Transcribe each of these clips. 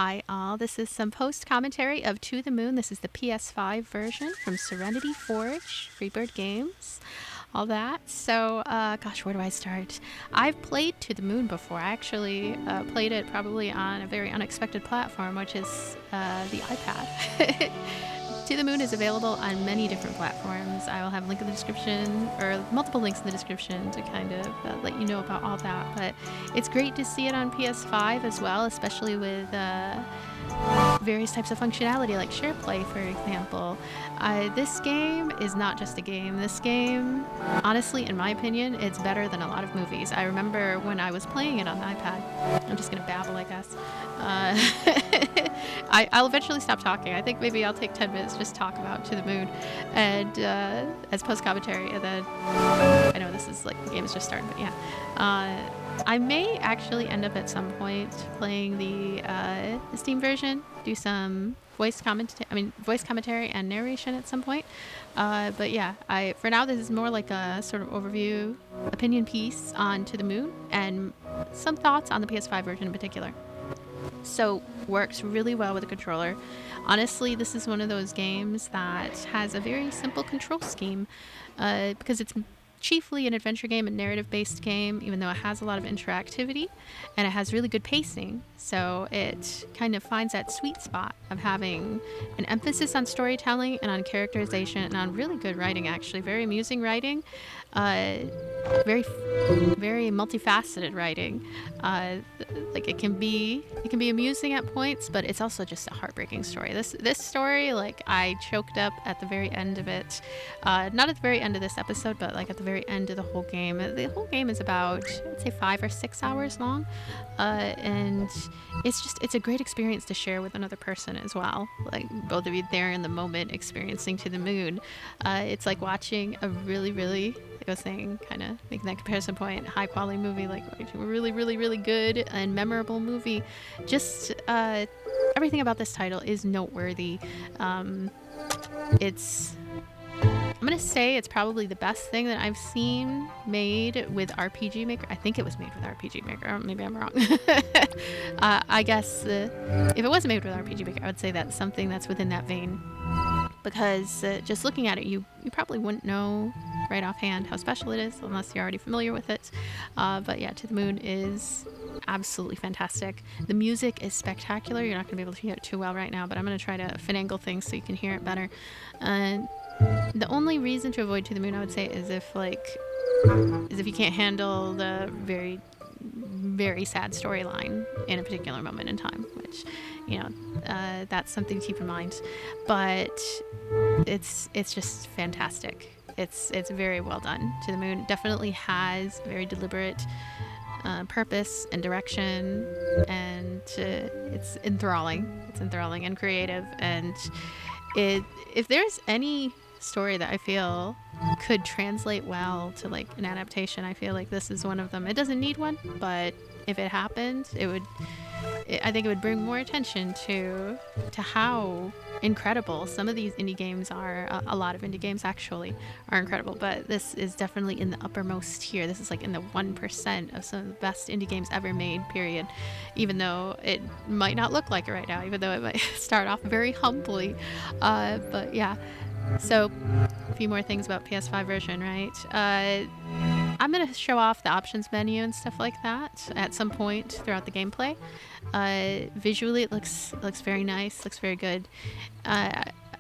Hi all, this is some post commentary of To the Moon. This is the PS5 version from Serenity Forge, Freebird Games, all that. So, gosh, where do I start? I've played To the Moon before. I actually played it probably on a very unexpected platform, which is the iPad. To the Moon is available on many different platforms. I will have a link in the description, or multiple links in the description to kind of let you know about all that. But it's great to see it on PS5 as well, especially with various types of functionality like share play, for example. This game is not just a game. This game, honestly, in my opinion, it's better than a lot of movies. I remember when I was playing it on the iPad. I'm just gonna babble, I guess. I'll eventually stop talking. I think maybe I'll take 10 minutes just talk about To the Moon and as post commentary, and then I know this is like the game is just starting, but yeah. I may actually end up at some point playing the Steam version, do some voice commentary and narration at some point. But yeah, for now this is more like a sort of overview opinion piece on To the Moon and some thoughts on the PS5 version in particular. So, works really well with the controller. Honestly, this is one of those games that has a very simple control scheme because it's chiefly an adventure game, a narrative-based game, even though it has a lot of interactivity and it has really good pacing. So it kind of finds that sweet spot of having an emphasis on storytelling and on characterization and on really good writing, actually. Very amusing writing, very multifaceted writing. Like it can be amusing at points, but it's also just a heartbreaking story. This story, like, I choked up at the very end of it. Not at the very end of this episode, but like at the very end of the whole game. The whole game is about, I'd say, 5 or 6 hours long, and it's a great experience to share with another person as well. Like both of you there in the moment experiencing To the Moon. It's like watching a really, like I was saying, kind of making that comparison point, high quality movie, like a really, really good and memorable movie. Just everything about this title is noteworthy. I'm gonna say it's probably the best thing that I've seen made with RPG Maker. I think it was made with RPG Maker. Maybe I'm wrong. I guess if it wasn't made with RPG Maker, I would say that's something that's within that vein. Because just looking at it, you probably wouldn't know right offhand how special it is unless you're already familiar with it. But yeah, To the Moon is absolutely fantastic. The music is spectacular. You're not going to be able to hear it too well right now, but I'm going to try to finagle things so you can hear it better. The only reason to avoid To the Moon, I would say, is if you can't handle the very, very sad storyline in a particular moment in time, which, that's something to keep in mind. But it's just fantastic. It's very well done. To the Moon definitely has very deliberate purpose and direction, and it's enthralling. It's enthralling and creative, and if there's any story that I feel could translate well to like an adaptation, I feel like this is one of them. It doesn't need one, but if it happened, I think it would bring more attention to how incredible some of these indie games are. A lot of indie games actually are incredible, but this is definitely in the uppermost tier. This is like in the 1% of some of the best indie games ever made, period. Even though it might not look like it right now, even though it might start off very humbly. But yeah. So, a few more things about PS5 version, right? I'm going to show off the options menu and stuff like that at some point throughout the gameplay. Visually, it looks very nice, looks very good.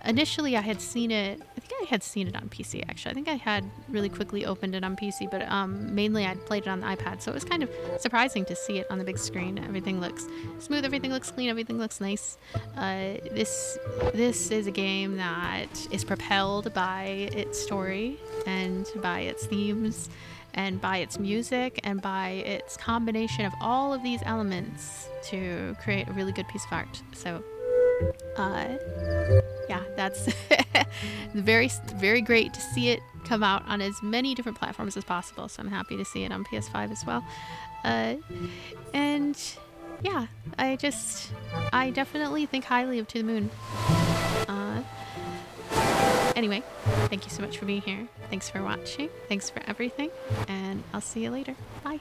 Initially, I think I had seen it on PC, actually. I think I had really quickly opened it on PC, but mainly I'd played it on the iPad, so it was kind of surprising to see it on the big screen. Everything looks smooth, everything looks clean, everything looks nice. This is a game that is propelled by its story and by its themes and by its music and by its combination of all of these elements to create a really good piece of art. So yeah, that's very, very great to see it come out on as many different platforms as possible. So I'm happy to see it on PS5 as well. And yeah, I definitely think highly of To the Moon. Anyway, thank you so much for being here. Thanks for watching. Thanks for everything. And I'll see you later. Bye.